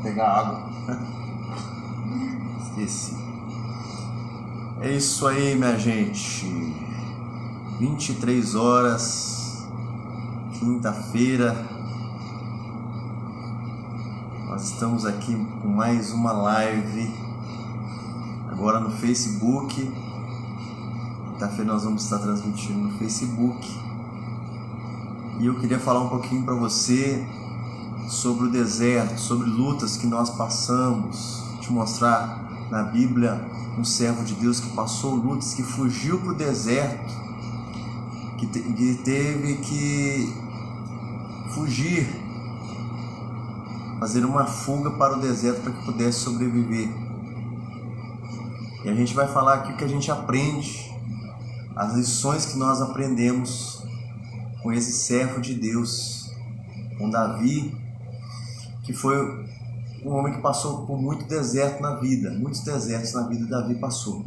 Pegar água. Esqueci. É isso aí, minha gente. 23 horas, quinta-feira. Nós estamos aqui com mais uma live. Agora no Facebook. Quinta-feira nós vamos estar transmitindo no Facebook. E eu queria falar um pouquinho para você sobre o deserto, sobre lutas que nós passamos. Te mostrar na Bíblia um servo de Deus que passou lutas, que fugiu para o deserto, que teve que fugir, fazer uma fuga para o deserto para que pudesse sobreviver. E a gente vai falar aqui o que a gente aprende, as lições que nós aprendemos com esse servo de Deus, com Davi, que foi um homem que passou por muito deserto na vida, muitos desertos na vida Davi passou.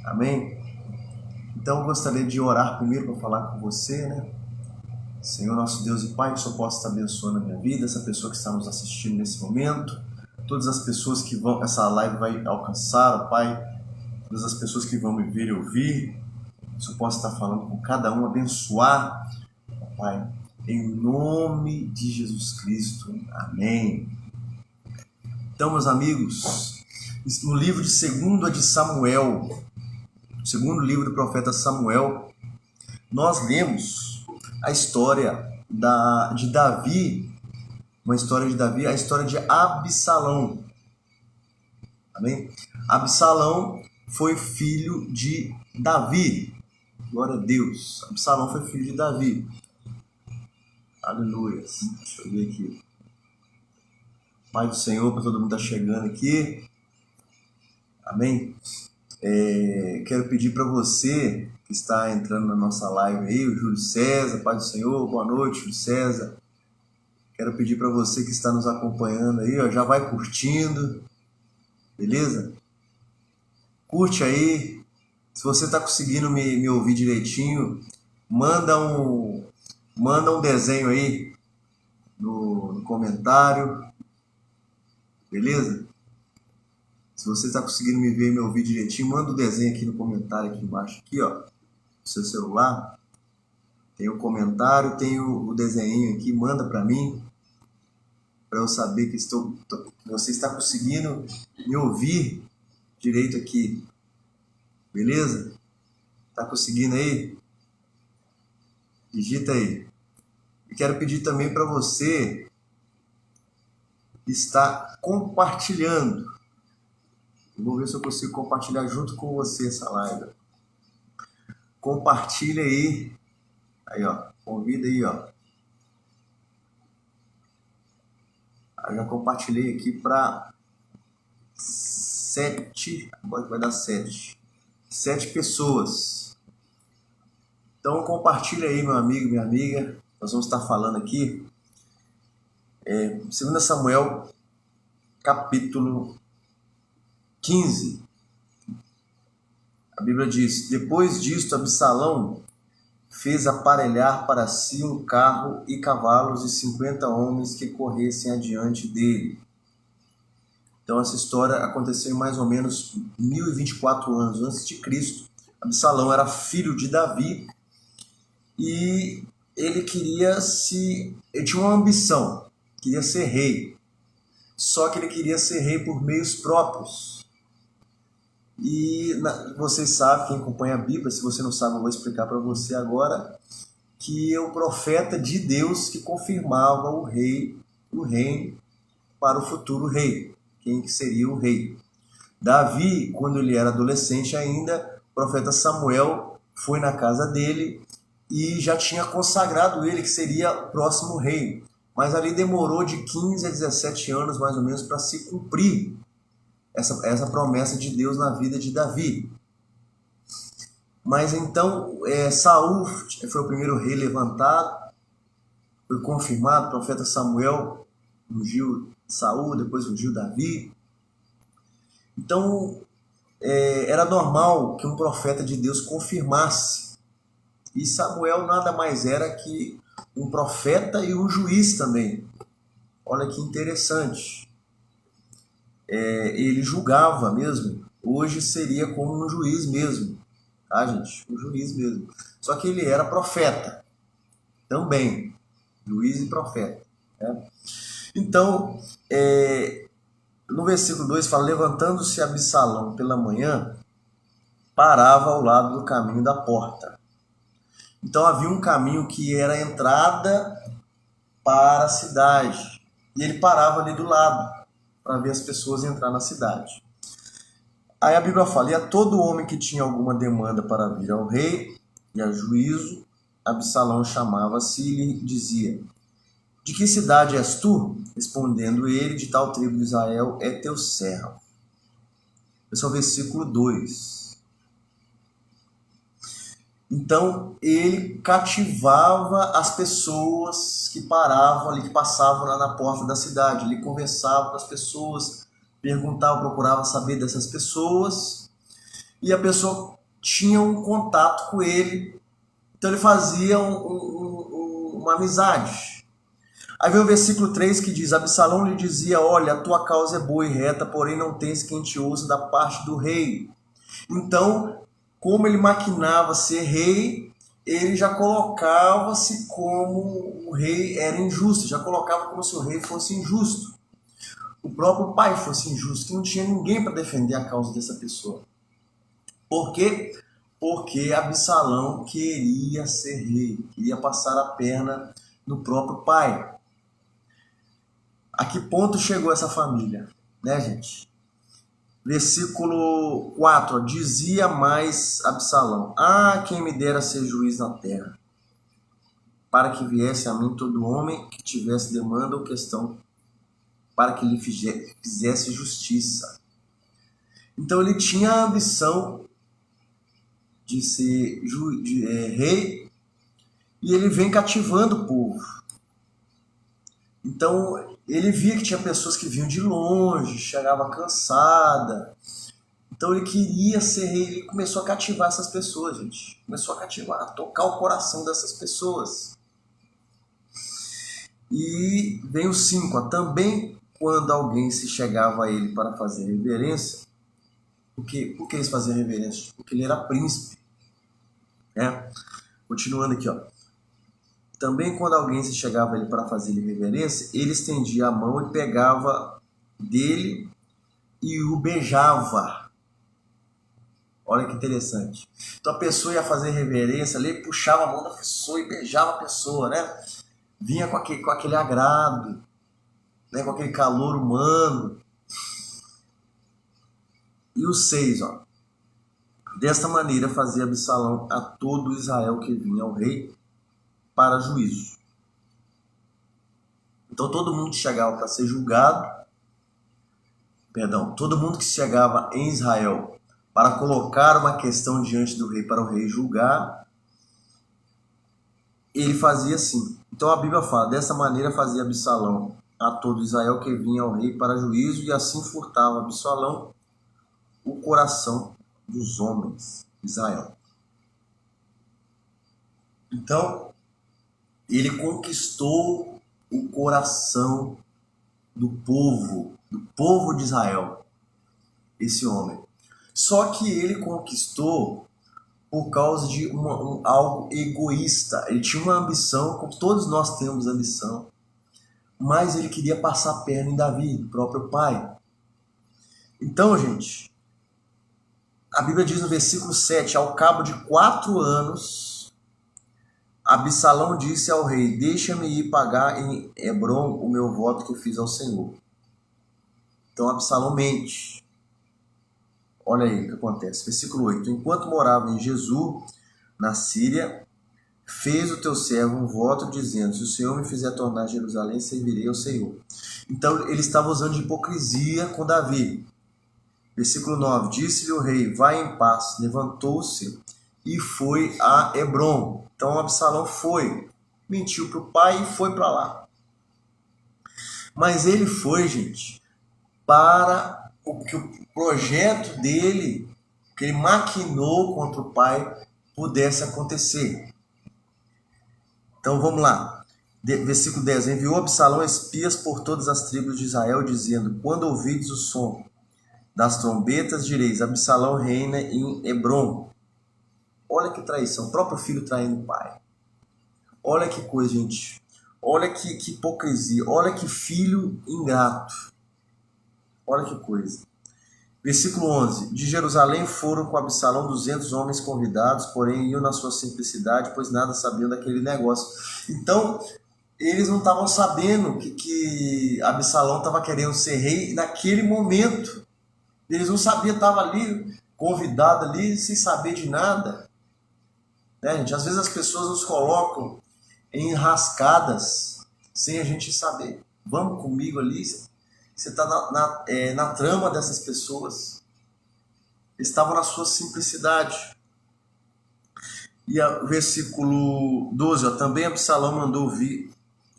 Amém? Então eu gostaria de orar primeiro para falar com você, né? Senhor nosso Deus e Pai, que o Senhor possa estar abençoando a minha vida, essa pessoa que está nos assistindo nesse momento, todas as pessoas que vão, essa live vai alcançar, Pai, todas as pessoas que vão me ver e ouvir, que o Senhor possa estar falando com cada um, abençoar, Pai, em nome de Jesus Cristo. Amém. Então, meus amigos, no livro de 2 de Samuel, o segundo livro do profeta Samuel, nós lemos a história de Davi, uma história de Davi, a história de Absalão. Amém? Absalão foi filho de Davi. Glória a Deus. Absalão foi filho de Davi. Aleluia. Deixa eu ver aqui. Pai do Senhor, para todo mundo está chegando aqui. Amém? Quero pedir para você que está entrando na nossa live aí, o Júlio César, Pai do Senhor, boa noite, Júlio César. Quero pedir para você que está nos acompanhando aí, ó, já vai curtindo, beleza? Curte aí. Se você está conseguindo me ouvir direitinho, manda um desenho aí no comentário. Beleza? Se você está conseguindo me ver e me ouvir direitinho, manda o desenho aqui no comentário, aqui embaixo, aqui, ó, no seu celular. Tem o comentário, tem o desenho aqui, manda para mim, para eu saber que você está conseguindo me ouvir direito aqui. Beleza? Tá conseguindo aí? Digita aí. E quero pedir também para você está compartilhando. Eu vou ver se eu consigo compartilhar junto com você essa live. Compartilha aí. Aí, ó. Convida aí, ó. Eu já compartilhei aqui para 7. Agora vai dar 7. 7 pessoas. Então compartilha aí, meu amigo, minha amiga. Nós vamos estar falando aqui. 2 Samuel, capítulo 15. A Bíblia diz: depois disto, Absalão fez aparelhar para si um carro e cavalos e 50 homens que corressem adiante dele. Então essa história aconteceu em mais ou menos 1024 anos antes de Cristo. Absalão era filho de Davi e ele tinha uma ambição. Queria ser rei, só que ele queria ser rei por meios próprios. E vocês sabem, quem acompanha a Bíblia, se você não sabe, eu vou explicar para você agora, que é o profeta de Deus que confirmava o reino para o futuro rei, quem que seria o rei. Davi, quando ele era adolescente ainda, o profeta Samuel foi na casa dele e já tinha consagrado ele que seria o próximo rei. Mas ali demorou de 15 a 17 anos, mais ou menos, para se cumprir essa promessa de Deus na vida de Davi. Mas então, Saul foi o primeiro rei levantado, foi confirmado, o profeta Samuel ungiu Saul, depois ungiu Davi. Então, era normal que um profeta de Deus confirmasse. E Samuel nada mais era que um profeta e um juiz também. Olha que interessante. Ele julgava mesmo. Hoje seria como um juiz mesmo. Tá, gente? Um juiz mesmo. Só que ele era profeta também. Juiz e profeta. Né? Então, no versículo 2 fala: levantando-se Absalão pela manhã, parava ao lado do caminho da porta. Então havia um caminho que era a entrada para a cidade. E ele parava ali do lado para ver as pessoas entrar na cidade. Aí a Bíblia fala: e a todo homem que tinha alguma demanda para vir ao rei e a juízo, Absalão chamava-se e lhe dizia: de que cidade és tu? Respondendo ele: de tal tribo de Israel é teu servo. Esse é o versículo 2. Então ele cativava as pessoas que paravam ali, que passavam lá na porta da cidade. Ele conversava com as pessoas, perguntava, procurava saber dessas pessoas, e a pessoa tinha um contato com ele. Então ele fazia uma amizade. Aí vem o versículo 3 que diz: Absalão lhe dizia: olha, a tua causa é boa e reta, porém não tens quem te ouça da parte do rei. Então, como ele maquinava ser rei, ele já colocava-se como o rei era injusto, já colocava como se o rei fosse injusto. O próprio pai fosse injusto, que não tinha ninguém para defender a causa dessa pessoa. Por quê? Porque Absalão queria ser rei, queria passar a perna no próprio pai. A que ponto chegou essa família, né, gente? Versículo 4, dizia mais Absalão: ah, quem me dera ser juiz na terra, para que viesse a mim todo homem que tivesse demanda ou questão, para que lhe fizesse justiça. Então ele tinha a ambição de ser rei, e ele vem cativando o povo. Então ele via que tinha pessoas que vinham de longe, chegava cansada. Então ele queria ser rei, ele começou a cativar essas pessoas, gente. Começou a cativar, a tocar o coração dessas pessoas. E vem o 5, também quando alguém se chegava a ele para fazer reverência. Por que eles faziam reverência? Porque ele era príncipe. Né? Continuando aqui, ó. Também quando alguém se chegava a ele para fazer reverência, ele estendia a mão e pegava dele e o beijava. Olha que interessante. Então a pessoa ia fazer reverência ali, puxava a mão da pessoa e beijava a pessoa, né? Vinha com aquele agrado, né? Com aquele calor humano. E o 6, ó. Desta maneira fazia Absalão a todo Israel que vinha ao rei para juízo. Então todo mundo que chegava para ser julgado, todo mundo que chegava em Israel para colocar uma questão diante do rei, para o rei julgar, ele fazia assim. Então a Bíblia fala: dessa maneira fazia Absalão a todo Israel que vinha ao rei para juízo, e assim furtava Absalão o coração dos homens de Israel. Então ele conquistou o coração do povo de Israel, esse homem. Só que ele conquistou por causa de algo egoísta. Ele tinha uma ambição, como todos nós temos ambição, mas ele queria passar a perna em Davi, o próprio pai. Então, gente, a Bíblia diz no versículo 7, ao cabo de 4 anos, Absalão disse ao rei: deixa-me ir pagar em Hebrom o meu voto que fiz ao Senhor. Então Absalão mente. Olha aí o que acontece. Versículo 8. Enquanto morava em Jesus, na Síria, fez o teu servo um voto dizendo: se o Senhor me fizer tornar Jerusalém, servirei ao Senhor. Então ele estava usando de hipocrisia com Davi. Versículo 9. Disse-lhe o rei: vai em paz. Levantou-se e foi a Hebrom. Então Absalão foi, mentiu para o pai e foi para lá. Mas ele foi, gente, para que o projeto dele, que ele maquinou contra o pai, pudesse acontecer. Então vamos lá. Versículo 10. Enviou Absalão espias por todas as tribos de Israel, dizendo: quando ouvides o som das trombetas, direis: Absalão reina em Hebrom. Olha que traição, o próprio filho traindo o pai. Olha que coisa, gente. Olha que hipocrisia. Olha que filho ingrato. Olha que coisa. Versículo 11. De Jerusalém foram com Absalão 200 homens convidados, porém iam na sua simplicidade, pois nada sabiam daquele negócio. Então, eles não estavam sabendo que Absalão estava querendo ser rei naquele momento. Eles não sabiam, estava ali, convidado ali, sem saber de nada. Né, gente? Às vezes as pessoas nos colocam em enrascadas sem a gente saber. Vamos comigo ali. Você está na trama dessas pessoas. Estavam na sua simplicidade. E o versículo 12, ó, também Absalão mandou vir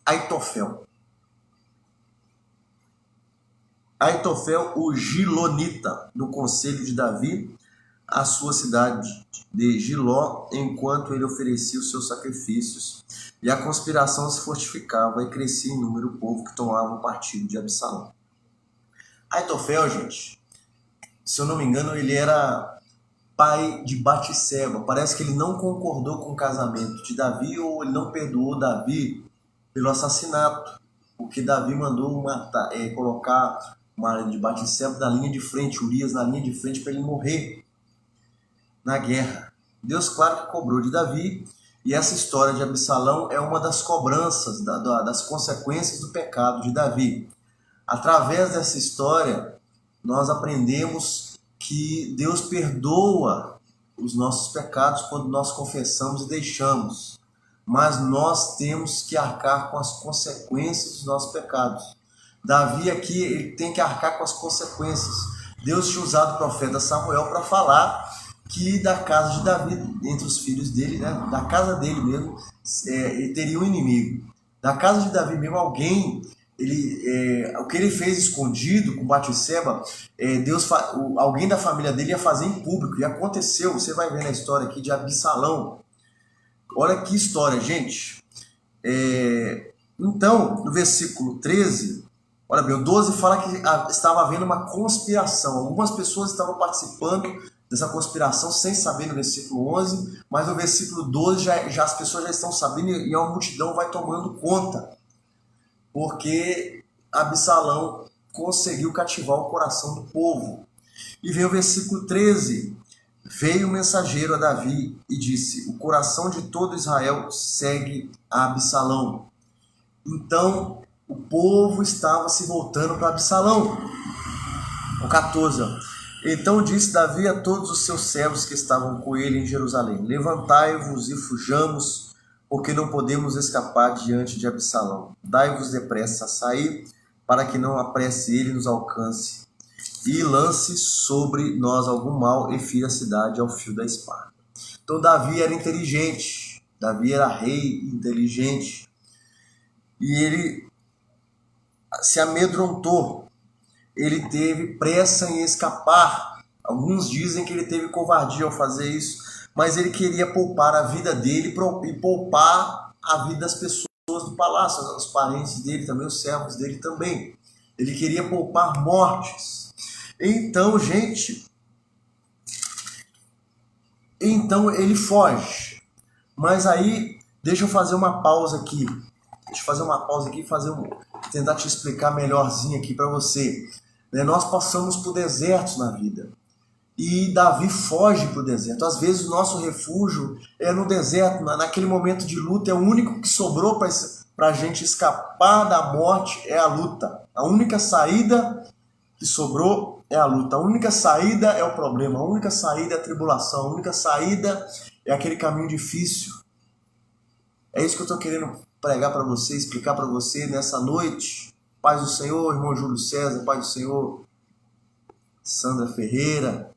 Aitofel. Aitofel, o Gilonita, do conselho de Davi, a sua cidade de Giló, enquanto ele oferecia os seus sacrifícios. E a conspiração se fortificava e crescia em número o povo que tomava o partido de Absalão. Aitofel, gente, se eu não me engano, ele era pai de Batseba. Parece que ele não concordou com o casamento de Davi, ou ele não perdoou Davi pelo assassinato, porque Davi mandou colocar o marido de Batseba na linha de frente, Urias na linha de frente, para ele morrer na guerra. Deus, claro, que cobrou de Davi, e essa história de Absalão é uma das cobranças, das consequências do pecado de Davi. Através dessa história, nós aprendemos que Deus perdoa os nossos pecados quando nós confessamos e deixamos, mas nós temos que arcar com as consequências dos nossos pecados. Davi aqui, ele tem que arcar com as consequências. Deus tinha usado o profeta Samuel para falar que da casa de Davi, entre os filhos dele, né, da casa dele mesmo, ele teria um inimigo. Da casa de Davi mesmo, alguém, o que ele fez escondido com Batseba, alguém da família dele ia fazer em público, e aconteceu. Você vai ver na história aqui de Absalão. Olha que história, gente. Então, no versículo 13, olha bem, o 12 fala que estava havendo uma conspiração. Algumas pessoas estavam participando dessa conspiração sem saber no versículo 11, mas no versículo 12 já as pessoas já estão sabendo, e a multidão vai tomando conta, porque Absalão conseguiu cativar o coração do povo. E vem o versículo 13, veio o mensageiro a Davi e disse: o coração de todo Israel segue a Absalão. Então o povo estava se voltando para Absalão. O 14, ó. Então disse Davi a todos os seus servos que estavam com ele em Jerusalém: levantai-vos e fujamos, porque não podemos escapar diante de Absalão. Dai-vos depressa a sair, para que não apresse ele nos alcance, e lance sobre nós algum mal, e fira a cidade ao fio da espada. Então Davi era inteligente, Davi era rei inteligente, e ele se amedrontou. Ele teve pressa em escapar. Alguns dizem que ele teve covardia ao fazer isso, mas ele queria poupar a vida dele e poupar a vida das pessoas do palácio, os parentes dele também, os servos dele também. Ele queria poupar mortes. Então, gente, ele foge. Mas aí, deixa eu fazer uma pausa aqui. Tentar te explicar melhorzinho aqui para você. Nós passamos por desertos na vida. E Davi foge para o deserto. Às vezes o nosso refúgio é no deserto. Naquele momento de luta, é o único que sobrou para a gente escapar da morte, é a luta. A única saída que sobrou é a luta. A única saída é o problema. A única saída é a tribulação. A única saída é aquele caminho difícil. É isso que eu estou querendo pregar para você, explicar para você nessa noite. Paz do Senhor, irmão Júlio César, paz do Senhor, Sandra Ferreira,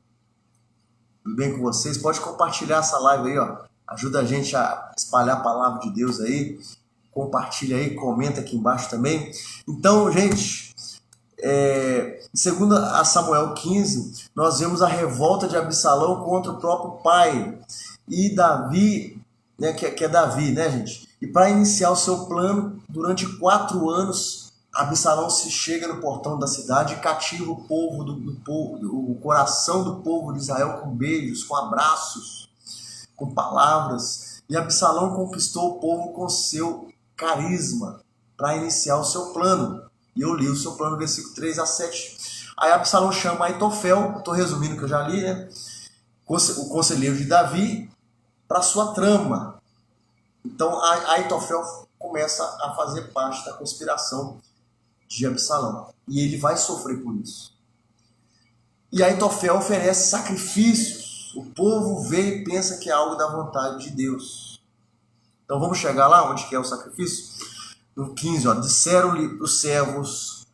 tudo bem com vocês? Pode compartilhar essa live aí, ó. Ajuda a gente a espalhar a palavra de Deus aí. Compartilha aí, comenta aqui embaixo também. Então, gente, segundo a Samuel 15, nós vemos a revolta de Absalão contra o próprio pai. E Davi, né, que é Davi, né, gente? E para iniciar o seu plano, durante 4 anos, Absalão se chega no portão da cidade e cativa o povo o coração do povo de Israel com beijos, com abraços, com palavras. E Absalão conquistou o povo com seu carisma para iniciar o seu plano. E eu li o seu plano, versículo 3 a 7. Aí Absalão chama Aitofel, estou resumindo o que eu já li, né? O conselheiro de Davi, para sua trama. Então Aitofel começa a fazer parte da conspiração de Absalão. E ele vai sofrer por isso. E Aitofel oferece sacrifícios. O povo vê e pensa que é algo da vontade de Deus. Então vamos chegar lá onde que é o sacrifício? No 15, disseram-lhe os servos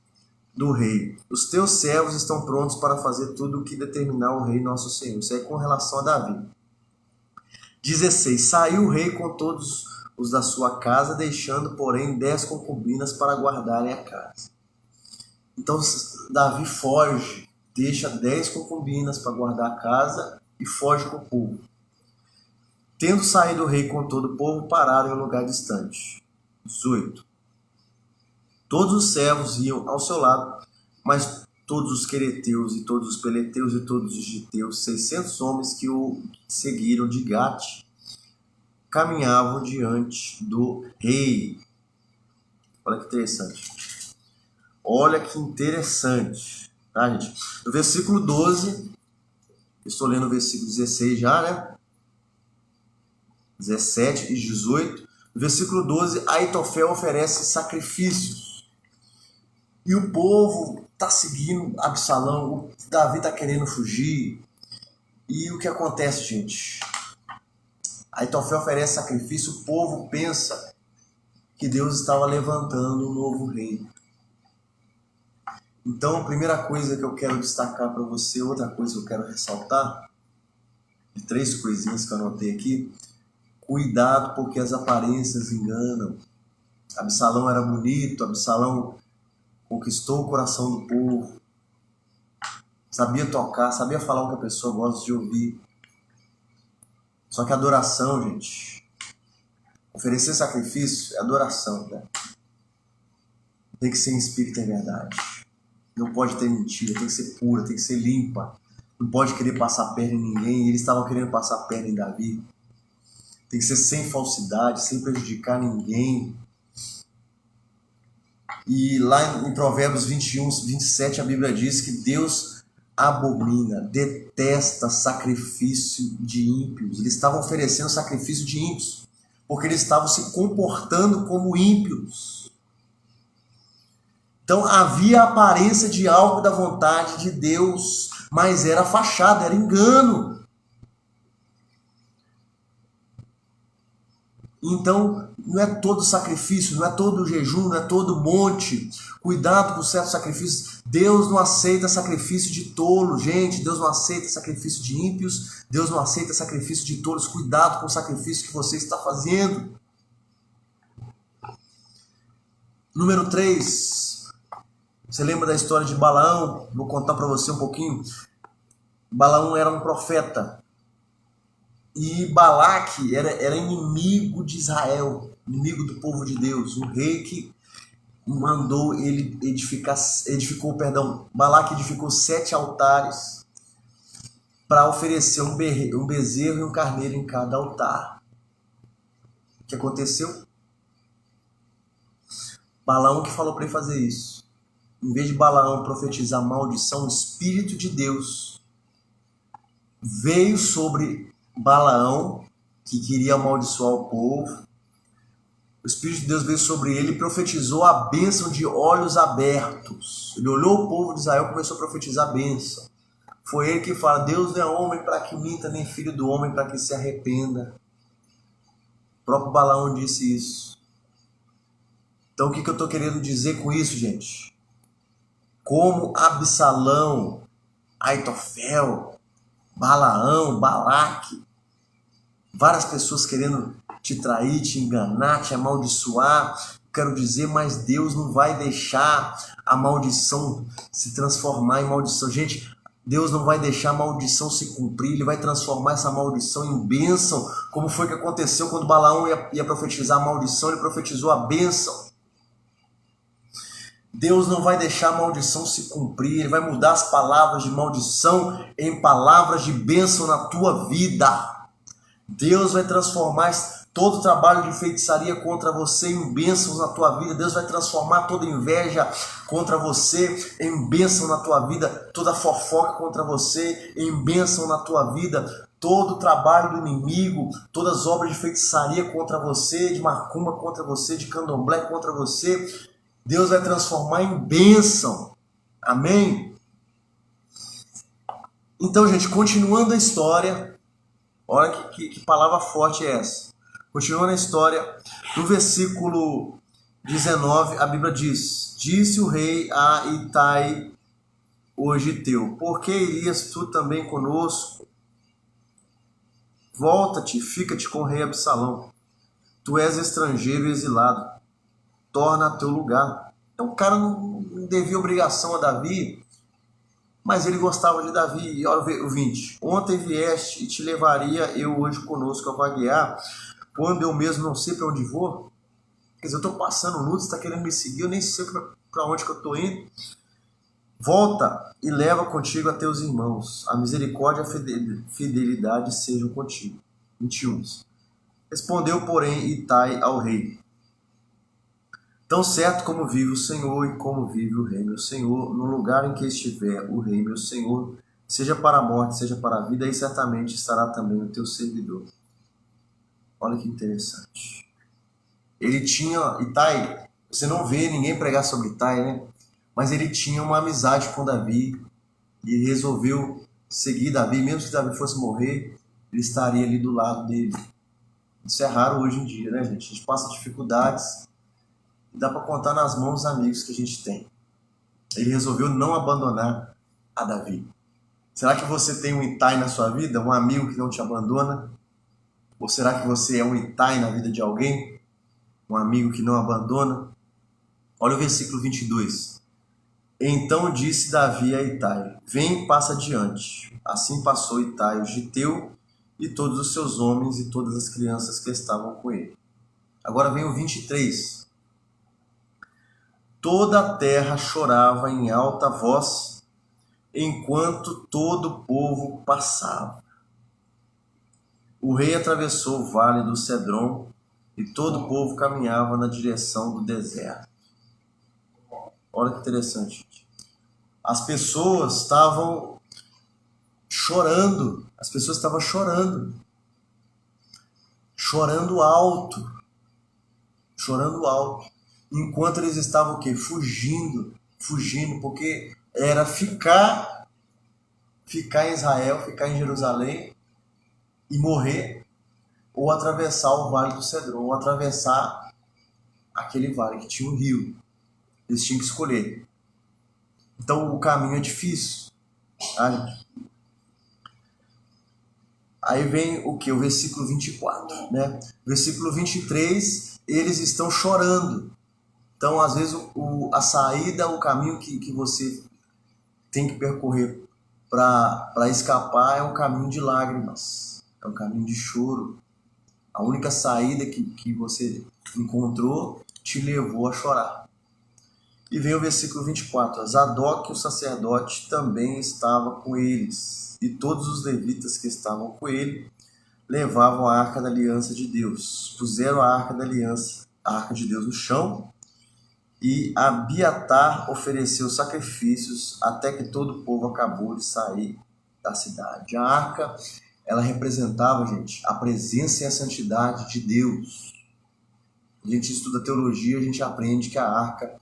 do rei: os teus servos estão prontos para fazer tudo o que determinar o rei nosso Senhor. Isso aí com relação a Davi. 16, saiu o rei com todos os da sua casa, deixando, porém, 10 concubinas para guardarem a casa. Então, Davi foge, deixa 10 concubinas para guardar a casa e foge com o povo. Tendo saído o rei com todo o povo, pararam em um lugar distante. 18. Todos os servos iam ao seu lado, mas todos os quereteus e todos os peleteus e todos os giteus, 600 homens que o seguiram de Gate, caminhavam diante do rei. Olha que interessante. Olha que interessante. Tá, gente? No versículo 12, estou lendo o versículo 16 já, né? 17 e 18. No versículo 12, Aitofel oferece sacrifícios. E o povo está seguindo Absalão, o Davi está querendo fugir. E o que acontece, gente? Aitofel oferece sacrifício, o povo pensa que Deus estava levantando um novo reino. Então, a primeira coisa que eu quero destacar para você, outra coisa que eu quero ressaltar, de 3 coisinhas que eu anotei aqui: cuidado, porque as aparências enganam. Absalão era bonito, Absalão conquistou o coração do povo, sabia tocar, sabia falar o que a pessoa gosta de ouvir. Só que adoração, gente, oferecer sacrifício é adoração, né? Tem que ser em espírito e verdade. Não pode ter mentira, tem que ser pura, tem que ser limpa. Não pode querer passar perna em ninguém. Eles estavam querendo passar perna em Davi. Tem que ser sem falsidade, sem prejudicar ninguém. E lá em Provérbios 21, 27, a Bíblia diz que Deus abomina, detesta sacrifício de ímpios. Eles estavam oferecendo sacrifício de ímpios, porque eles estavam se comportando como ímpios. Então havia a aparência de algo da vontade de Deus, mas era fachada, era engano. Então, não é todo sacrifício, não é todo jejum, não é todo monte. Cuidado com certos sacrifícios. Deus não aceita sacrifício de tolo, gente. Deus não aceita sacrifício de ímpios. Deus não aceita sacrifício de tolos. Cuidado com o sacrifício que você está fazendo. Número 3. Você lembra da história de Balaão? Vou contar para você um pouquinho. Balaão era um profeta. E Balaque era inimigo de Israel, inimigo do povo de Deus. O rei que mandou ele Balaque edificou 7 altares para oferecer um bezerro e um carneiro em cada altar. O que aconteceu? Balaão que falou para ele fazer isso. Em vez de Balaão profetizar maldição, o Espírito de Deus veio sobre Balaão, que queria amaldiçoar o povo. O Espírito de Deus veio sobre ele e profetizou a bênção de olhos abertos. Ele olhou o povo de Israel e começou a profetizar a bênção. Foi ele que fala: Deus não é homem para que minta, nem filho do homem para que se arrependa. O próprio Balaão disse isso. Então o que eu estou querendo dizer com isso, gente? Como Absalão, Aitofel, Balaão, Balaque, várias pessoas querendo te trair, te enganar, te amaldiçoar. Quero dizer, mas Deus não vai deixar a maldição se transformar em maldição. Gente, Deus não vai deixar a maldição se cumprir, Ele vai transformar essa maldição em bênção, como foi que aconteceu quando Balaão ia profetizar a maldição, ele profetizou a bênção. Deus não vai deixar a maldição se cumprir, Ele vai mudar as palavras de maldição em palavras de bênção na tua vida. Deus vai transformar todo o trabalho de feitiçaria contra você em bênçãos na tua vida. Deus vai transformar toda inveja contra você em bênção na tua vida. Toda fofoca contra você em bênção na tua vida. Todo o trabalho do inimigo, todas as obras de feitiçaria contra você, de macumba contra você, de candomblé contra você, Deus vai transformar em bênção. Amém? Então, gente, continuando a história, olha que palavra forte é essa. Continuando a história, no versículo 19, a Bíblia diz: Disse o rei a Itai, o giteu: Por que irias tu também conosco? Volta-te, fica-te com o rei Absalão. Tu és estrangeiro e exilado. Torna a teu lugar. Então o cara não devia obrigação a Davi, mas ele gostava de Davi. E olha o 20. Ontem vieste e te levaria eu hoje conosco a vaguear, quando eu mesmo não sei para onde vou. Quer dizer, eu estou passando luto, você está querendo me seguir, eu nem sei para onde que eu estou indo. Volta e leva contigo a teus irmãos. A misericórdia e a fidelidade sejam contigo. 21. Respondeu, porém, Itai ao rei: Tão certo como vive o Senhor e como vive o rei meu Senhor, no lugar em que estiver o rei meu Senhor, seja para a morte, seja para a vida, aí certamente estará também o teu servidor. Olha que interessante. Ele tinha, Itai, você não vê ninguém pregar sobre Itai, né? Mas ele tinha uma amizade com Davi e resolveu seguir Davi, mesmo que Davi fosse morrer, ele estaria ali do lado dele. Isso é raro hoje em dia, né, gente? A gente passa dificuldades e dá para contar nas mãos os amigos que a gente tem. Ele resolveu não abandonar a Davi. Será que você tem um Itai na sua vida? Um amigo que não te abandona? Ou será que você é um Itai na vida de alguém? Um amigo que não abandona? Olha o versículo 22. Então disse Davi a Itai: Vem, passa adiante. Assim passou Itai, o giteu, e todos os seus homens e todas as crianças que estavam com ele. Agora vem o 23. Toda a terra chorava em alta voz, enquanto todo o povo passava. O rei atravessou o vale do Cedron, e todo o povo caminhava na direção do deserto. Olha que interessante. As pessoas estavam chorando. As pessoas estavam chorando. Chorando alto. Chorando alto. Enquanto eles estavam o quê? Fugindo. Fugindo, porque era ficar em Israel, ficar em Jerusalém e morrer, ou atravessar o vale do Cedron, ou atravessar aquele vale que tinha um rio. Eles tinham que escolher. Então o caminho é difícil. Tá? Aí vem o que? O versículo 24. Né? Versículo 23, eles estão chorando. Então, às vezes, a saída, o caminho que você tem que percorrer para escapar é um caminho de lágrimas. É um caminho de choro. A única saída que você encontrou te levou a chorar. E vem o versículo 24. Zadok, o sacerdote, também estava com eles. E todos os levitas que estavam com ele levavam a arca da aliança de Deus. Puseram a arca da aliança, a arca de Deus no chão. E Abiatar ofereceu sacrifícios até que todo o povo acabou de sair da cidade. A arca, ela representava, gente, a presença e a santidade de Deus. A gente estuda teologia, a gente aprende que a arca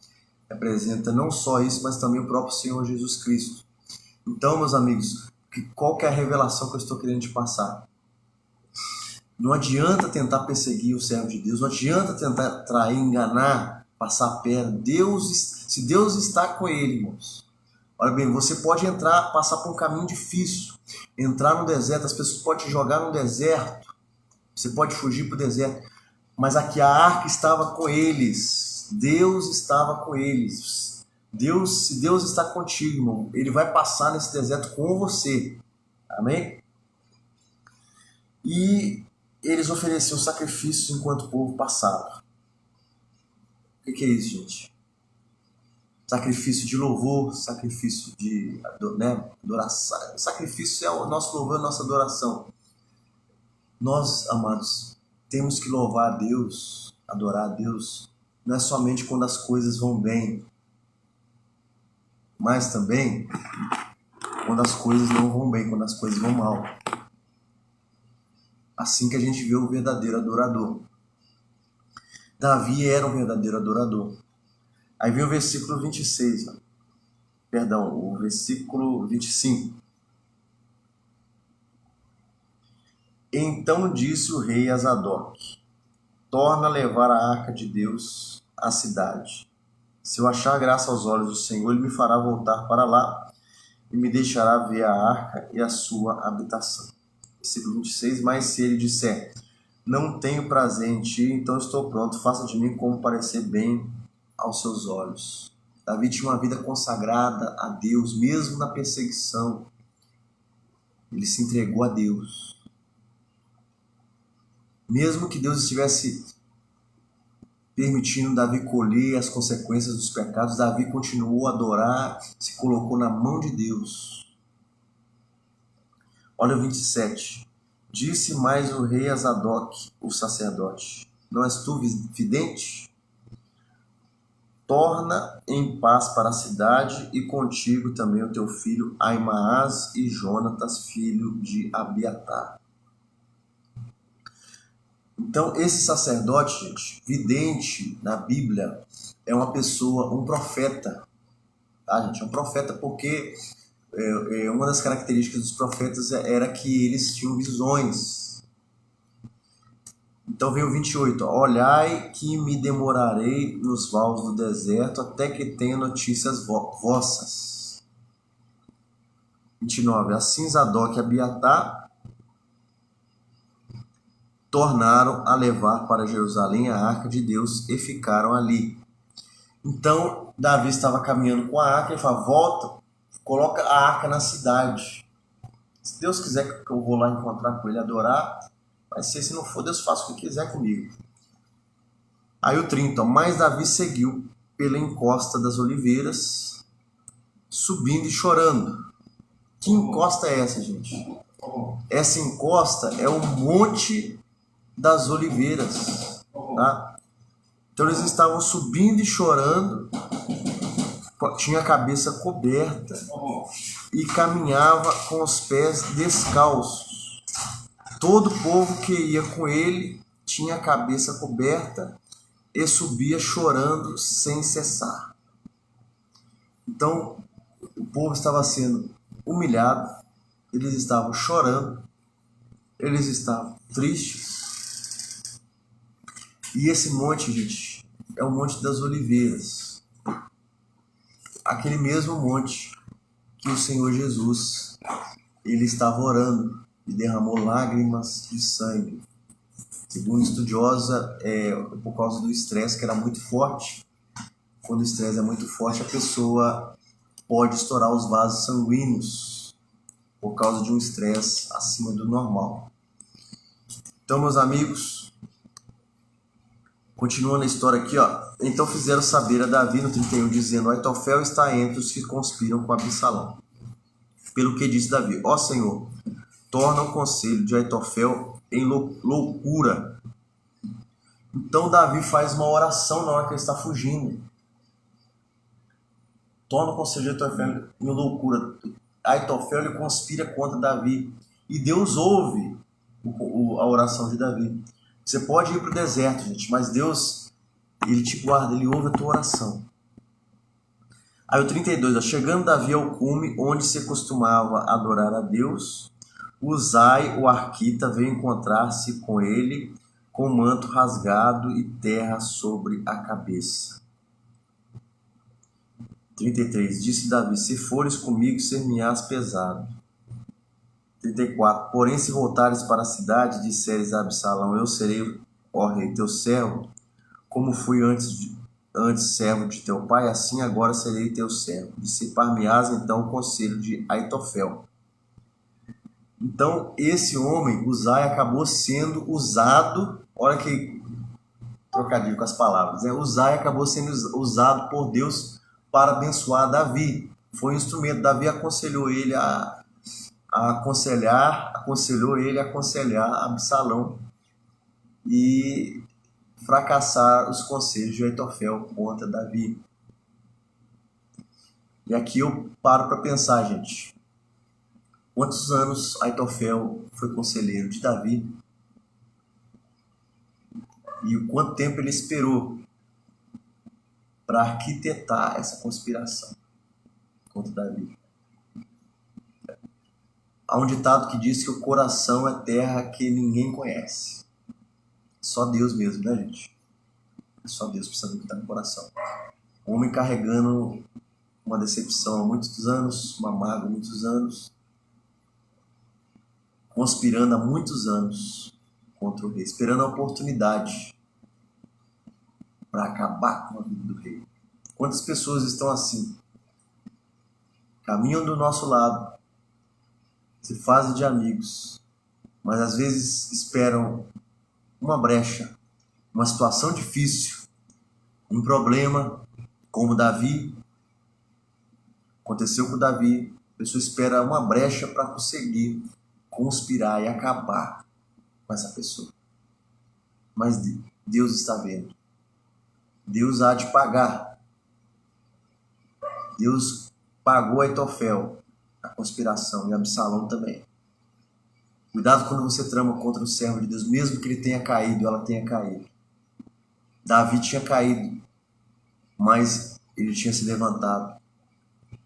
representa não só isso, mas também o próprio Senhor Jesus Cristo. Então, meus amigos, qual que é a revelação que eu estou querendo te passar? Não adianta tentar perseguir o servo de Deus, não adianta tentar trair, enganar, passar a perna. Se Deus está com ele, irmãos. Olha bem, você pode passar por um caminho difícil, entrar no deserto, as pessoas podem te jogar no deserto, você pode fugir para o deserto, mas aqui a arca estava com eles, Deus estava com eles. Se Deus está contigo, irmão, Ele vai passar nesse deserto com você. Amém? E eles ofereciam sacrifícios enquanto o povo passava. O que é isso, gente? Sacrifício de louvor, sacrifício de adoração. Sacrifício é o nosso louvor, a nossa adoração. Nós, amados, temos que louvar a Deus, adorar a Deus, não é somente quando as coisas vão bem, mas também quando as coisas não vão bem, quando as coisas vão mal. Assim que a gente vê o verdadeiro adorador. Davi era um verdadeiro adorador. Aí vem o versículo 26, o versículo 25. Então disse o rei a Zadok: torna a levar a arca de Deus à cidade. Se eu achar graça aos olhos do Senhor, Ele me fará voltar para lá e me deixará ver a arca e a sua habitação. Versículo 26. Mas se ele disser: não tenho prazer em ti, então estou pronto, faça de mim como parecer bem aos seus olhos. Davi tinha uma vida consagrada a Deus, mesmo na perseguição. Ele se entregou a Deus. Mesmo que Deus estivesse permitindo Davi colher as consequências dos pecados, Davi continuou a adorar, se colocou na mão de Deus. Olha o 27. Disse mais o rei a Zadok, o sacerdote: não és tu vidente? Torna em paz para a cidade, e contigo também o teu filho Aimaas e Jonatas, filho de Abiatar. Então, esse sacerdote, gente, vidente na Bíblia, é uma pessoa, um profeta. Tá, gente? É um profeta porque uma das características dos profetas era que eles tinham visões. Então vem o 28. Olhai que me demorarei nos vales do deserto até que tenha notícias vossas. 29. Assim Zadok e Abiatar tornaram a levar para Jerusalém a arca de Deus e ficaram ali. Então Davi estava caminhando com a arca e fala: volta, coloca a arca na cidade. Se Deus quiser que eu vou lá encontrar com ele, adorar, vai ser. Se não for, Deus faça o que quiser comigo. Aí o 30. Mas Davi seguiu pela encosta das oliveiras, subindo e chorando. Que encosta é essa, gente? Essa encosta é o Monte das Oliveiras. Tá? Então eles estavam subindo e chorando, tinha a cabeça coberta e caminhava com os pés descalços. Todo o povo que ia com ele tinha a cabeça coberta e subia chorando sem cessar. Então, o povo estava sendo humilhado, eles estavam chorando, eles estavam tristes. E esse monte, gente, é o Monte das Oliveiras. Aquele mesmo monte que o Senhor Jesus, ele estava orando e derramou lágrimas de sangue. Segundo estudiosa, por causa do estresse que era muito forte. Quando o estresse é muito forte, a pessoa pode estourar os vasos sanguíneos por causa de um estresse acima do normal. Então, meus amigos, continuando a história aqui, então fizeram saber a Davi no 31, dizendo: Aitofel está entre os que conspiram com Absalão. Pelo que disse Davi: ó Senhor, torna o conselho de Aitofel em loucura. Então Davi faz uma oração na hora que ele está fugindo. Torna o conselho de Aitofel em loucura. Aitofel ele conspira contra Davi. E Deus ouve a oração de Davi. Você pode ir para o deserto, gente, mas Deus, ele te guarda, ele ouve a tua oração. Aí o 32, chegando Davi ao cume, onde se costumava adorar a Deus, Uzai, o arquita, veio encontrar-se com ele, com manto rasgado e terra sobre a cabeça. 33, disse Davi: se fores comigo, ser-me-ás pesado. 34, porém se voltares para a cidade, disseres a Absalão: eu serei, ó rei, teu servo, como fui antes antes servo de teu pai, assim agora serei teu servo. Dissipar-me-ás então o conselho de Aitofel. Então, esse homem, Uzai, acabou sendo usado, olha que trocadilho com as palavras, né? Uzai acabou sendo usado por Deus para abençoar Davi. Foi um instrumento. Davi aconselhou ele a aconselhar Absalão e fracassar os conselhos de Aitofel contra Davi. E aqui eu paro para pensar, gente. Quantos anos Aitofel foi conselheiro de Davi? E o quanto tempo ele esperou para arquitetar essa conspiração contra Davi? Há um ditado que diz que o coração é terra que ninguém conhece. Só Deus mesmo, né, gente? Só Deus precisa saber o que está no coração. Um homem carregando uma decepção há muitos anos, uma mágoa há muitos anos, conspirando há muitos anos contra o rei, esperando a oportunidade para acabar com a vida do rei. Quantas pessoas estão assim? Caminham do nosso lado, se fazem de amigos, mas às vezes esperam uma brecha, uma situação difícil, um problema, como Davi. Aconteceu com Davi. A pessoa espera uma brecha para conseguir conspirar e acabar com essa pessoa. Mas Deus está vendo. Deus há de pagar. Deus pagou Aitofel a conspiração e Absalão também. Cuidado quando você trama contra o servo de Deus, mesmo que ele tenha caído, ela tenha caído. Davi tinha caído, mas ele tinha se levantado.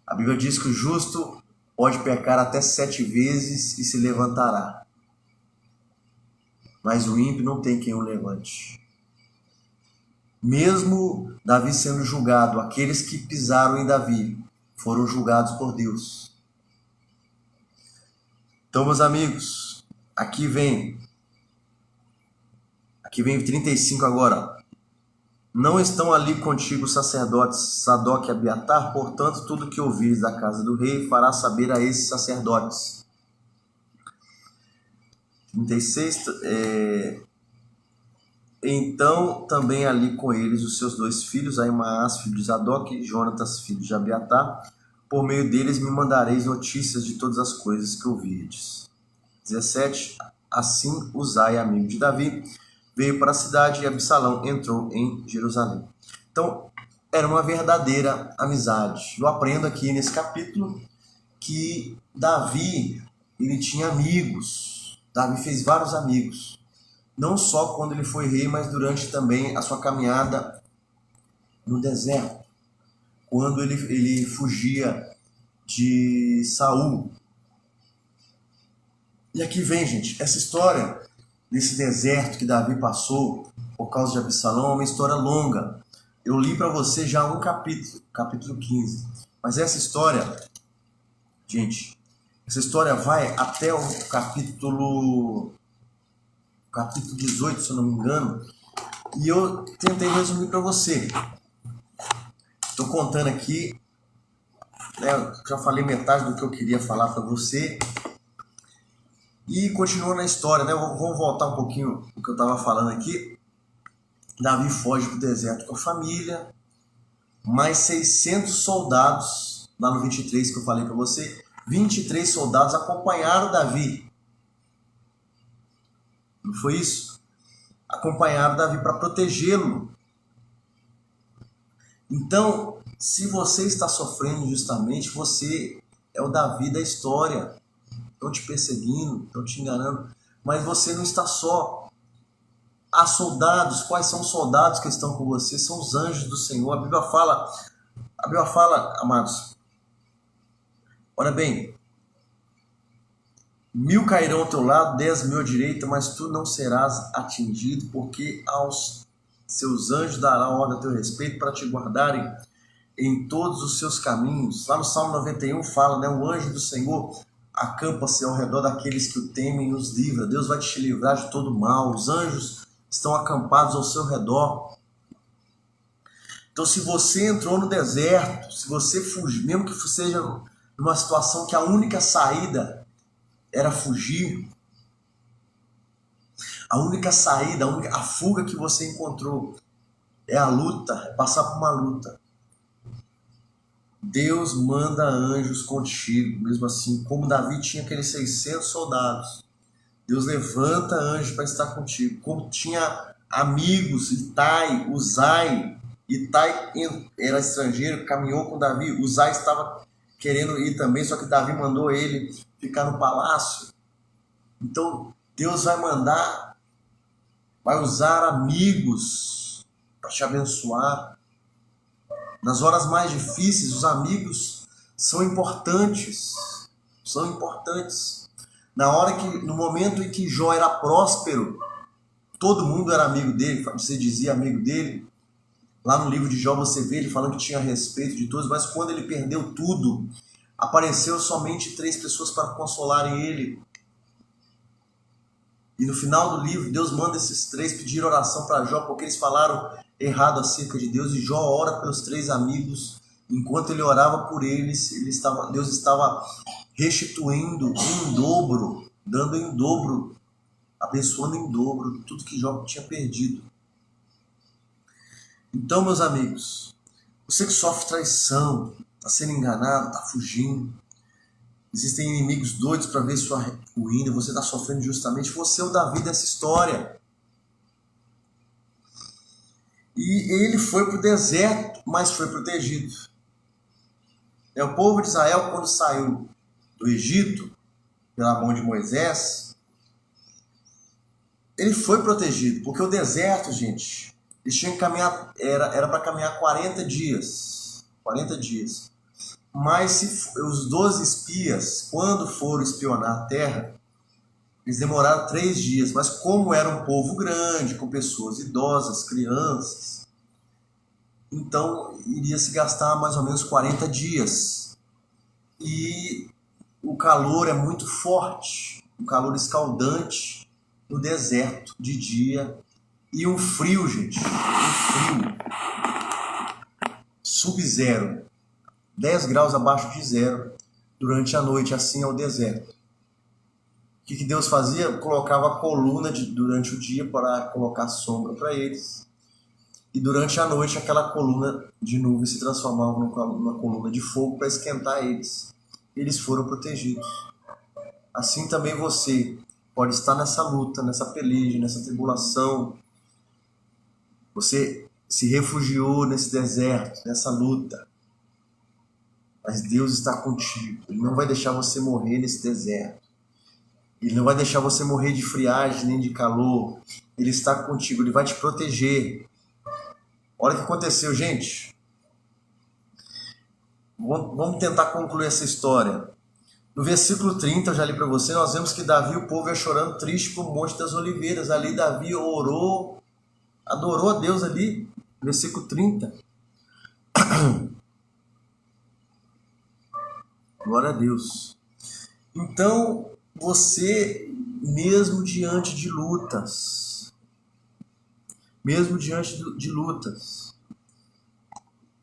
A Bíblia diz que o justo pode pecar até 7 vezes e se levantará. Mas o ímpio não tem quem o levante. Mesmo Davi sendo julgado, aqueles que pisaram em Davi foram julgados por Deus. Então, meus amigos, aqui vem 35 agora. Não estão ali contigo os sacerdotes Sadoque e Abiatar, portanto, tudo que ouvires da casa do rei fará saber a esses sacerdotes. 36. Então, também ali com eles os seus 2 filhos, Ahimaás, filho de Sadoque, e Jonatas, filho de Abiatar. Por meio deles me mandareis notícias de todas as coisas que ouvirdes. 17. Assim Uzai, amigo de Davi, veio para a cidade e Absalão entrou em Jerusalém. Então, era uma verdadeira amizade. Eu aprendo aqui nesse capítulo que Davi, ele tinha amigos. Davi fez vários amigos. Não só quando ele foi rei, mas durante também a sua caminhada no deserto. Quando ele fugia de Saul. E aqui vem, gente, essa história desse deserto que Davi passou por causa de Absalão é uma história longa. Eu li para você já um capítulo 15. Mas essa história, gente, essa história vai até o capítulo 18, se eu não me engano. E eu tentei resumir para você. Estou contando aqui, né, já falei metade do que eu queria falar para você. E continuando a história, né? Vamos voltar um pouquinho do que eu estava falando aqui. Davi foge para o deserto com a família, mais 600 soldados, lá no 23 que eu falei para você, 23 soldados acompanharam Davi. Não foi isso? Acompanharam Davi para protegê-lo. Então, se você está sofrendo injustamente, você é o Davi da história. Estão te perseguindo, estão te enganando, mas você não está só. Há soldados. Quais são os soldados que estão com você? São os anjos do Senhor. A Bíblia fala, amados, olha bem, 1000 cairão ao teu lado, 10.000 à direita, mas tu não serás atingido, porque aos seus anjos dará ordem a teu respeito para te guardarem em todos os seus caminhos. Lá no Salmo 91 fala, né, o anjo do Senhor acampa-se ao redor daqueles que o temem e nos livra. Deus vai te livrar de todo mal. Os anjos estão acampados ao seu redor. Então, se você entrou no deserto, se você fugiu, mesmo que seja numa situação que a única saída era fugir, a única saída, a fuga que você encontrou é a luta, é passar por uma luta. Deus manda anjos contigo, mesmo assim, como Davi tinha aqueles 600 soldados. Deus levanta anjos para estar contigo. Como tinha amigos, Itai, Uzai. Itai era estrangeiro, caminhou com Davi. Uzai estava querendo ir também, só que Davi mandou ele ficar no palácio. Então, Deus vai usar amigos para te abençoar. Nas horas mais difíceis, os amigos são importantes. São importantes. No momento em que Jó era próspero, todo mundo era amigo dele, você dizia amigo dele. Lá no livro de Jó você vê ele falando que tinha respeito de todos, mas quando ele perdeu tudo, apareceu somente 3 pessoas para consolarem ele. E no final do livro, Deus manda esses 3 pedir oração para Jó, porque eles falaram errado acerca de Deus, e Jó ora pelos 3 amigos. Enquanto ele orava por eles, Deus estava restituindo em dobro, dando em dobro, abençoando em dobro tudo que Jó tinha perdido. Então, meus amigos, você que sofre traição, está sendo enganado, está fugindo, existem inimigos doidos para ver sua ruína, você está sofrendo injustamente, você é o Davi dessa história. E ele foi para o deserto, mas foi protegido. O povo de Israel, quando saiu do Egito, pela mão de Moisés, ele foi protegido, porque o deserto, gente, eles tinham que caminhar, era para caminhar 40 dias. 40 dias. Mas os 12 espias, quando foram espionar a terra, eles demoraram 3 dias. Mas como era um povo grande, com pessoas idosas, crianças, então iria se gastar mais ou menos 40 dias. E o calor é muito forte, um calor escaldante no deserto de dia. E um frio, gente, um frio sub-zero, 10 graus abaixo de zero durante a noite, assim é o deserto. O que Deus fazia? Colocava a coluna durante o dia para colocar sombra para eles. E durante a noite aquela coluna de nuvem se transformava numa coluna de fogo para esquentar eles. Eles foram protegidos. Assim também você pode estar nessa luta, nessa peleja, nessa tribulação. Você se refugiou nesse deserto, nessa luta. Mas Deus está contigo. Ele não vai deixar você morrer nesse deserto. Ele não vai deixar você morrer de friagem nem de calor. Ele está contigo, ele vai te proteger. Olha o que aconteceu, gente. Vamos tentar concluir essa história. No versículo 30, eu já li para você, nós vemos que Davi e o povo ia chorando triste para o Monte das Oliveiras. Ali Davi orou, adorou a Deus ali, versículo 30. Glória a Deus. Então, você, mesmo diante de lutas,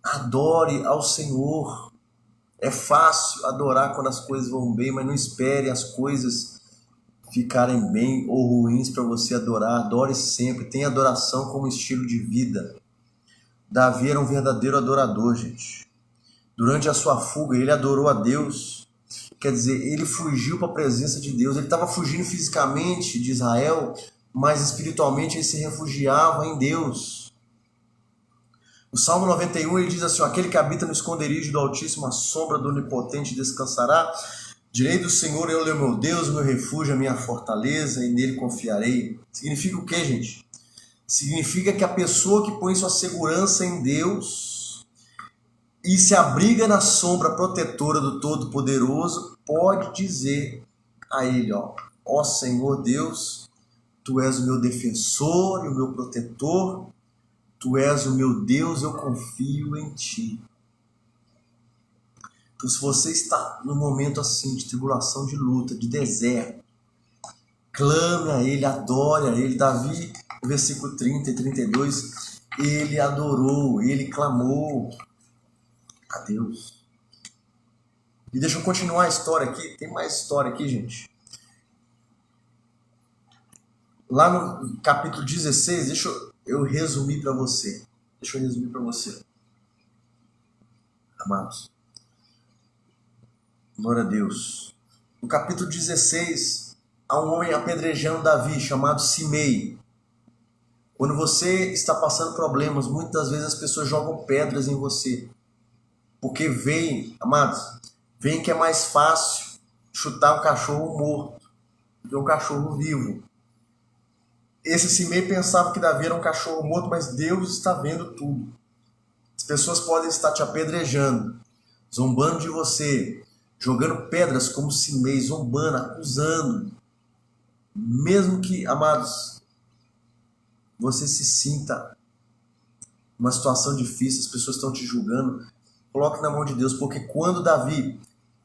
adore ao Senhor. É fácil adorar quando as coisas vão bem, mas não espere as coisas ficarem bem ou ruins para você adorar. Adore sempre, tenha adoração como estilo de vida. Davi era um verdadeiro adorador, gente. Durante a sua fuga, ele adorou a Deus. Quer dizer, ele fugiu para a presença de Deus. Ele estava fugindo fisicamente de Israel, mas espiritualmente ele se refugiava em Deus. O Salmo 91, ele diz assim: aquele que habita no esconderijo do Altíssimo, a sombra do Onipotente descansará. Direi do Senhor, ele é o meu Deus, o meu refúgio, a minha fortaleza, e nele confiarei. Significa o quê, gente? Significa que a pessoa que põe sua segurança em Deus e se abriga na sombra protetora do Todo-Poderoso, pode dizer a ele, ó Senhor Deus, tu és o meu defensor e o meu protetor, tu és o meu Deus, eu confio em ti. Então, se você está num momento assim de tribulação, de luta, de deserto, clame a ele, adore a ele. Davi, no versículo 30 e 32, ele adorou, ele clamou a Deus. E deixa eu continuar a história aqui, tem mais história aqui, gente. Lá no capítulo 16, deixa eu resumir para você. Amados. Glória a Deus. No capítulo 16, há um homem apedrejando Davi, chamado Simei. Quando você está passando problemas, muitas vezes as pessoas jogam pedras em você. Porque veem, amados, veem que é mais fácil chutar um cachorro morto do que um cachorro vivo. Esse Simei pensava que Davi era um cachorro morto, mas Deus está vendo tudo. As pessoas podem estar te apedrejando, zombando de você, jogando pedras como Simei, zombando, acusando. Mesmo que, amados, você se sinta numa situação difícil, as pessoas estão te julgando, coloque na mão de Deus, porque quando Davi,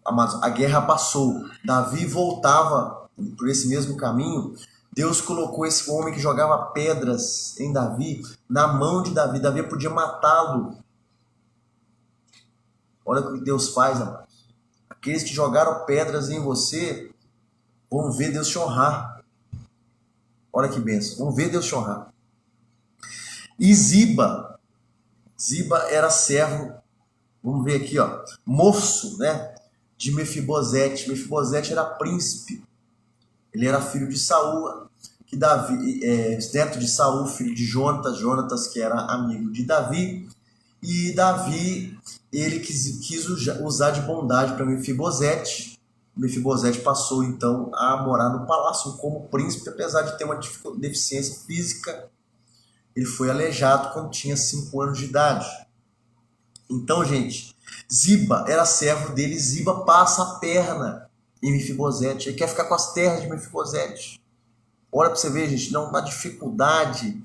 amados, a guerra passou, Davi voltava por esse mesmo caminho, Deus colocou esse homem que jogava pedras em Davi na mão de Davi. Davi podia matá-lo. Olha o que Deus faz, amados. Aqueles que jogaram pedras em você vão ver Deus te honrar. Olha que bênção. Vão ver Deus te honrar. E Ziba era servo, vamos ver aqui, ó, moço, né, de Mefibosete. Mefibosete era príncipe. Ele era filho de Saul, que Davi, neto de Saul, filho de Jonatas, que era amigo de Davi. E Davi, ele quis usar de bondade para Mefibosete. Mefibosete passou então a morar no palácio como príncipe, apesar de ter uma deficiência física. Ele foi aleijado quando tinha 5 anos de idade. Então, gente, Ziba era servo dele. Ziba passa a perna em Mefibosete. Ele quer ficar com as terras de Mefibosete. Olha para você ver, gente, não, na dificuldade,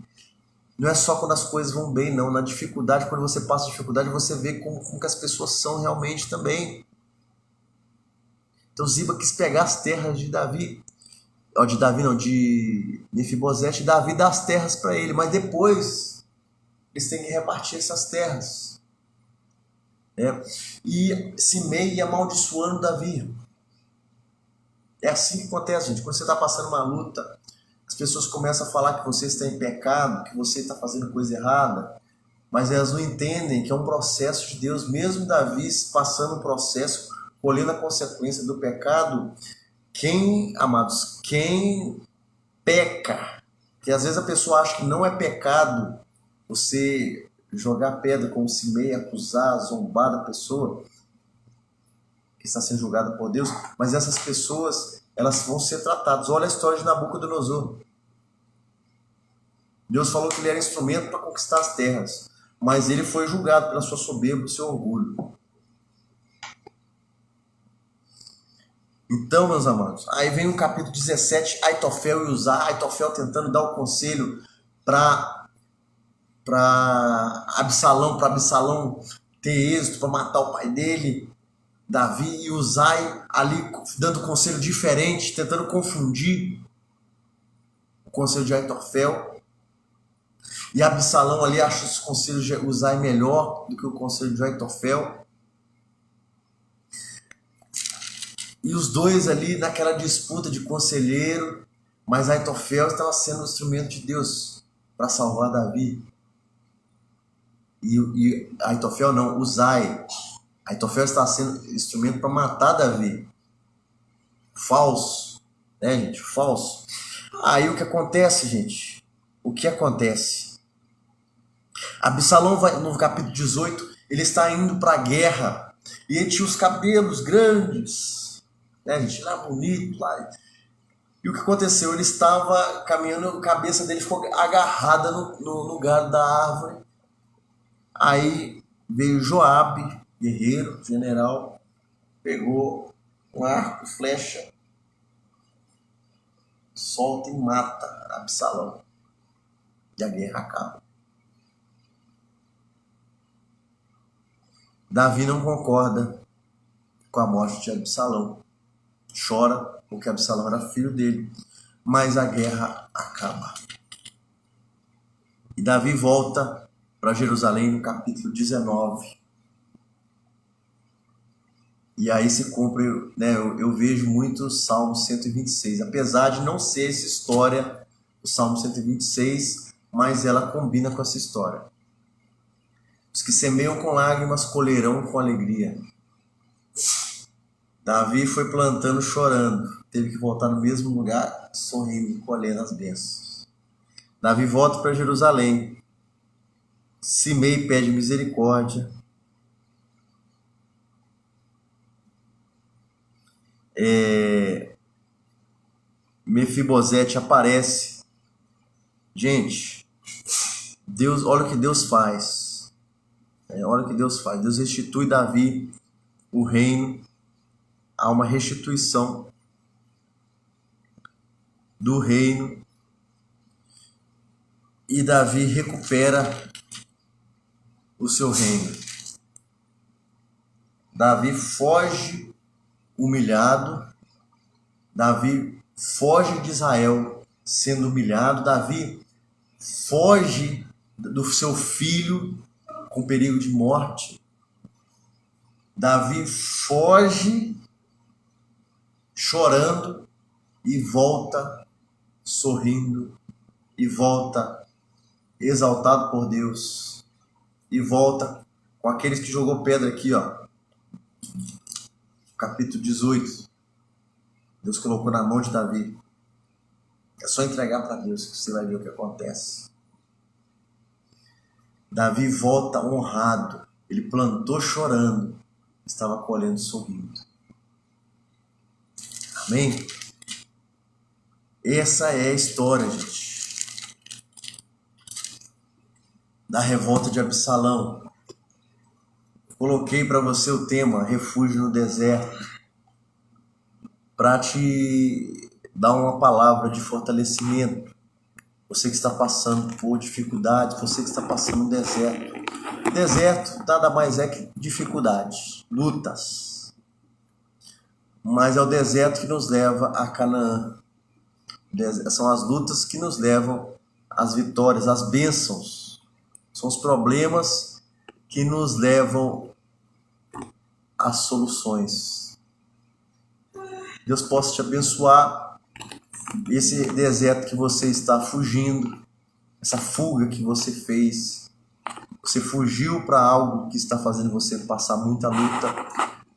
não é só quando as coisas vão bem, não. Na dificuldade, quando você passa dificuldade, você vê como que as pessoas são realmente também. Então Ziba quis pegar as terras de Davi. De Mefibosete. Davi dá as terras para ele, mas depois eles têm que repartir essas terras. E Simei ia amaldiçoando Davi. É assim que acontece, gente. Quando você está passando uma luta, as pessoas começam a falar que você está em pecado, que você está fazendo coisa errada, mas elas não entendem que é um processo de Deus. Mesmo Davi passando um processo, colhendo a consequência do pecado, quem peca, que às vezes a pessoa acha que não é pecado você jogar pedra como Simei, acusar, zombar da pessoa que está sendo julgada por Deus, mas essas pessoas, elas vão ser tratadas. Olha a história de Nabucodonosor. Deus falou que ele era instrumento para conquistar as terras, mas ele foi julgado pela sua soberba, pelo seu orgulho. Então, meus amados, aí vem o capítulo 17, Aitofel e Uzá. Aitofel tentando dar o conselho para Absalão ter êxito, para matar o pai dele, Davi, e Uzá ali dando conselho diferente, tentando confundir o conselho de Aitofel. E Absalão ali acha os conselhos de Uzá melhor do que o conselho de Aitofel. E os dois ali naquela disputa de conselheiro, mas Aitofel estava sendo um instrumento de Deus para salvar Davi. E Aitofel não, Uzai. Aitofel está sendo instrumento para matar Davi. Falso, né, gente? Falso. Aí o que acontece, gente? O que acontece? Absalão vai, no capítulo 18, ele está indo para a guerra. E ele tinha os cabelos grandes, né, gente? Lá bonito, lá. E o que aconteceu? Ele estava caminhando, a cabeça dele ficou agarrada no galho da árvore. Aí veio Joabe, guerreiro, general, pegou um arco e flecha, solta e mata Absalão. E a guerra acaba. Davi não concorda com a morte de Absalão. Chora, porque Absalão era filho dele. Mas a guerra acaba. E Davi volta para Jerusalém no capítulo 19. E aí se cumpre, né, eu vejo muito o Salmo 126, apesar de não ser essa história, o Salmo 126, mas ela combina com essa história. Os que semeiam com lágrimas colherão com alegria. Davi foi plantando chorando, teve que voltar no mesmo lugar, sorrindo e colhendo as bênçãos. Davi volta para Jerusalém. Simei pede misericórdia. Mefibosete aparece. Gente, Deus, olha o que Deus faz. Olha o que Deus faz. Deus restitui Davi o reino. Há uma restituição do reino. E Davi recupera o seu reino. Davi foge humilhado. Davi foge de Israel sendo humilhado. Davi foge do seu filho com perigo de morte. Davi foge chorando e volta sorrindo, e volta exaltado por Deus, e volta com aqueles que jogou pedra aqui, ó. Capítulo 18. Deus colocou na mão de Davi. É só entregar para Deus que você vai ver o que acontece. Davi volta honrado. Ele plantou chorando, estava colhendo sorrindo. Amém? Essa é a história, gente, da revolta de Absalão. Coloquei para você o tema refúgio no deserto, para te dar uma palavra de fortalecimento. Você que está passando por dificuldades, você que está passando no deserto. Deserto nada mais é que dificuldades, lutas. Mas é o deserto que nos leva a Canaã. São as lutas que nos levam às vitórias, às bênçãos. São os problemas que nos levam às soluções. Deus possa te abençoar. Esse deserto que você está fugindo, essa fuga que você fez, você fugiu para algo que está fazendo você passar muita luta,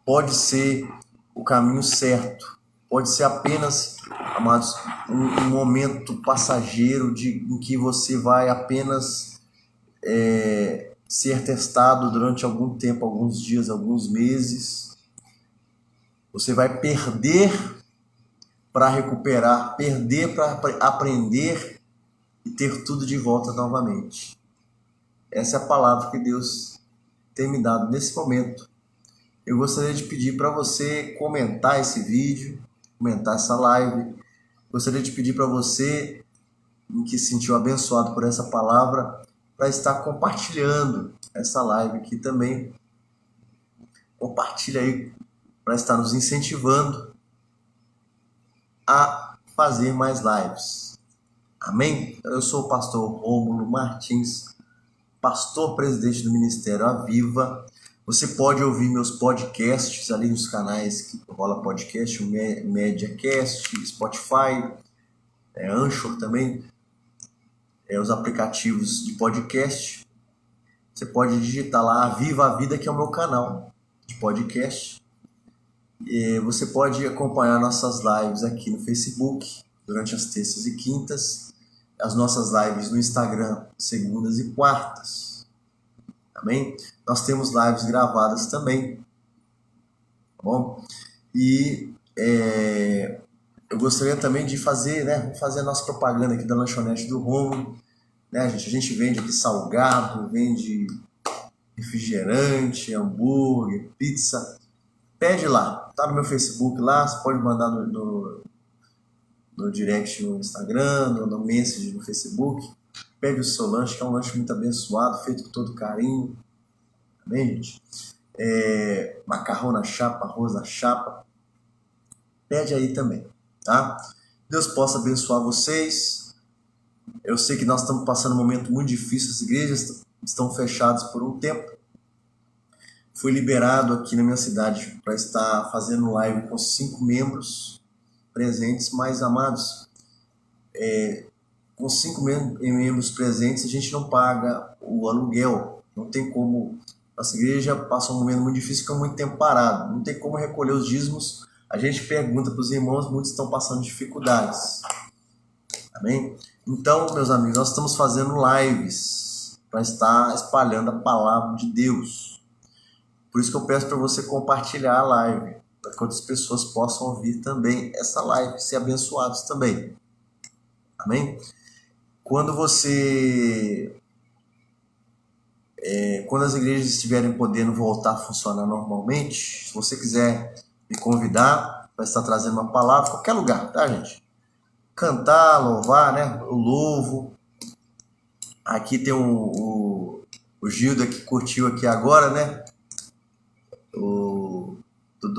pode ser o caminho certo, pode ser apenas, amados, um momento passageiro em que você vai apenas ser testado durante algum tempo, alguns dias, alguns meses. Você vai perder para recuperar, perder para aprender e ter tudo de volta novamente. Essa é a palavra que Deus tem me dado nesse momento. Eu gostaria de pedir para você comentar esse vídeo, comentar essa live. Gostaria de pedir para você que se sentiu abençoado por essa palavra, para estar compartilhando essa live aqui também. Compartilha aí, para estar nos incentivando a fazer mais lives. Amém? Eu sou o pastor Rômulo Martins, pastor presidente do Ministério Aviva. Você pode ouvir meus podcasts ali nos canais que rola podcast, o MediaCast, Spotify, Anchor também, os aplicativos de podcast. Você pode digitar lá Aviva a Vida, que é o meu canal de podcast. E você pode acompanhar nossas lives aqui no Facebook durante as terças e quintas, as nossas lives no Instagram segundas e quartas. Amém? Nós temos lives gravadas também, tá bom? E eu gostaria também de fazer, vamos fazer a nossa propaganda aqui da lanchonete do Rômulo, né, gente? A gente vende aqui salgado, vende refrigerante, hambúrguer, pizza. Pede lá, tá no meu Facebook lá, você pode mandar no direct no Instagram, no message no Facebook. Pede o seu lanche, que é um lanche muito abençoado, feito com todo carinho. Amém, gente? Macarrão na chapa, arroz na chapa. Pede aí também, tá? Deus possa abençoar vocês. Eu sei que nós estamos passando um momento muito difícil, as igrejas estão fechados por um tempo. Fui liberado aqui na minha cidade para estar fazendo live com 5 membros presentes, mais amados. Com 5 membros presentes, a gente não paga o aluguel. Não tem como. Nossa igreja passa um momento muito difícil, fica muito tempo parado. Não tem como recolher os dízimos. A gente pergunta para os irmãos, muitos estão passando dificuldades. Amém? Então, meus amigos, nós estamos fazendo lives para estar espalhando a palavra de Deus. Por isso que eu peço para você compartilhar a live, para que outras pessoas possam ouvir também essa live, ser abençoados também. Amém? Quando as igrejas estiverem podendo voltar a funcionar normalmente, se você quiser me convidar para estar trazendo uma palavra, qualquer lugar, tá, gente? Cantar, louvar, né? Eu louvo. Aqui tem o Gilda que curtiu aqui agora, né? Do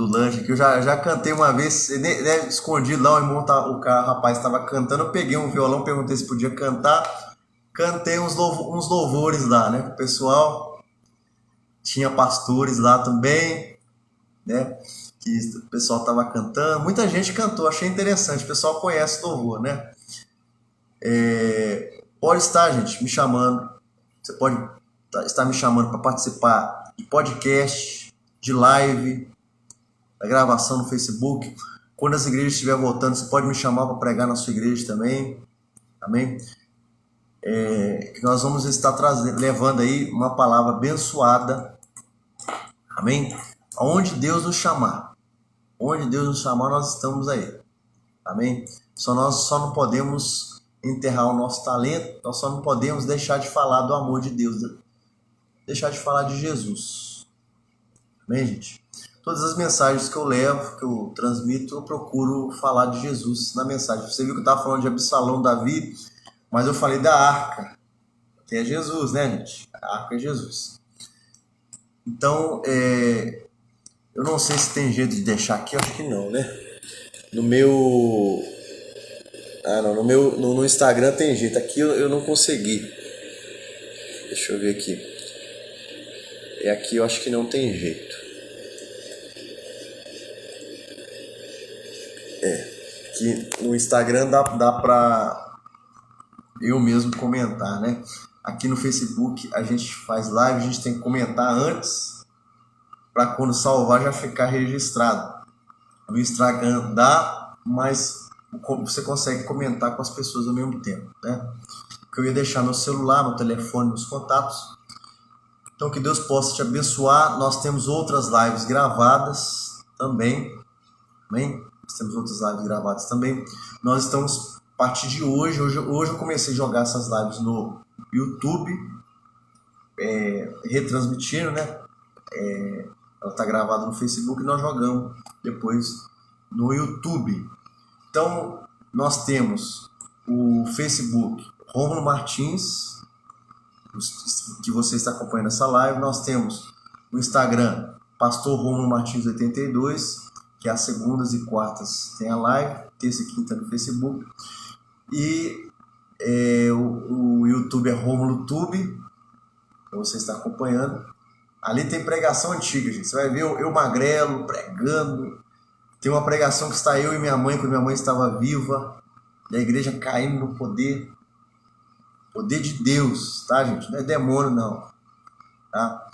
lanche aqui. Eu já cantei uma vez, né, escondido lá, o rapaz estava cantando, eu peguei um violão, perguntei se podia cantar. Cantei uns louvores lá, né? O pessoal, tinha pastores lá também, né? Que o pessoal estava cantando. Muita gente cantou, achei interessante. O pessoal conhece louvor, né? Pode estar, gente, me chamando. Você pode estar me chamando para participar de podcast, de live, da gravação no Facebook. Quando as igrejas estiverem voltando, você pode me chamar para pregar na sua igreja também. Amém? Nós vamos estar levando aí uma palavra abençoada. Amém? Aonde Deus nos chamar. Onde Deus nos chamar, nós estamos aí. Amém? Nós só não podemos enterrar o nosso talento, nós só não podemos deixar de falar do amor de Deus, deixar de falar de Jesus. Amém, gente? Todas as mensagens que eu levo, que eu transmito, eu procuro falar de Jesus na mensagem. Você viu que eu estava falando de Absalão, Davi, mas eu falei da arca, que é Jesus, né, gente? A arca é Jesus. Então, eu não sei se tem jeito de deixar aqui, acho que não, né? No Instagram tem jeito, aqui eu não consegui. Deixa eu ver aqui. Aqui eu acho que não tem jeito. Que no Instagram dá pra eu mesmo comentar, né? Aqui no Facebook a gente faz live, a gente tem que comentar antes, para quando salvar já ficar registrado. No Instagram dá, mas você consegue comentar com as pessoas ao mesmo tempo, né? Que eu ia deixar meu celular, meu telefone, meus contatos. Então que Deus possa te abençoar. Nós temos outras lives gravadas também. Amém? Nós temos outras lives gravadas também. Nós estamos, a partir de hoje eu comecei a jogar essas lives no YouTube, retransmitindo, né? Ela está gravada no Facebook e nós jogamos depois no YouTube. Então, nós temos o Facebook Rômulo Martins, que você está acompanhando essa live. Nós temos o Instagram Pastor Rômulo Martins 82, que às segundas e quartas tem a live, terça e quinta no Facebook. E o YouTube é Rômulo Tube, que você está acompanhando. Ali tem pregação antiga, gente. Você vai ver eu magrelo, pregando. Tem uma pregação que está eu e minha mãe, quando minha mãe estava viva. E a igreja caindo no poder. Poder de Deus, tá, gente? Não é demônio, não. Tá?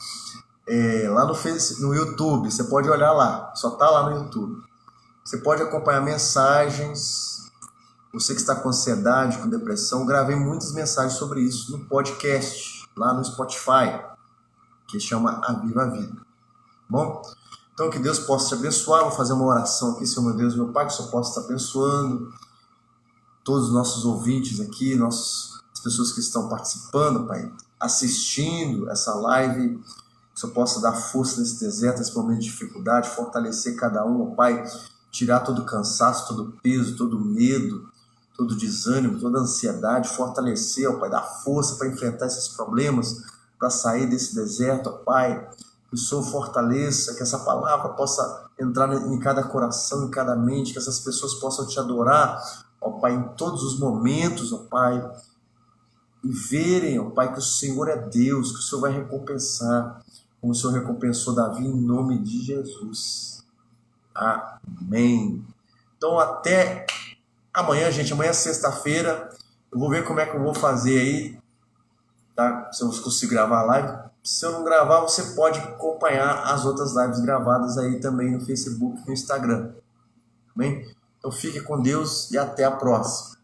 Lá no YouTube, você pode olhar lá. Só tá lá no YouTube. Você pode acompanhar mensagens. Você que está com ansiedade, com depressão. Gravei muitas mensagens sobre isso no podcast, lá no Spotify, que chama A Viva a Vida. Bom? Então que Deus possa te abençoar. Vou fazer uma oração aqui, Senhor meu Deus, meu Pai, que o Senhor possa estar abençoando todos os nossos ouvintes aqui, as pessoas que estão participando, Pai, assistindo essa live, que o Senhor possa dar força nesse deserto, nesse momento de dificuldade, fortalecer cada um, Pai, tirar todo o cansaço, todo o peso, todo o medo, todo o desânimo, toda a ansiedade, fortalecer, Pai, dar força para enfrentar esses problemas, para sair desse deserto, ó Pai, que o Senhor fortaleça, que essa palavra possa entrar em cada coração, em cada mente, que essas pessoas possam te adorar, ó Pai, em todos os momentos, ó Pai, e verem, ó Pai, que o Senhor é Deus, que o Senhor vai recompensar, como o Senhor recompensou Davi, em nome de Jesus. Amém. Então até amanhã, gente. Amanhã é sexta-feira. Eu vou ver como é que eu vou fazer aí, tá? Se eu consigo gravar a live. Se eu não gravar, você pode acompanhar as outras lives gravadas aí também no Facebook e no Instagram. Amém? Então fique com Deus e até a próxima.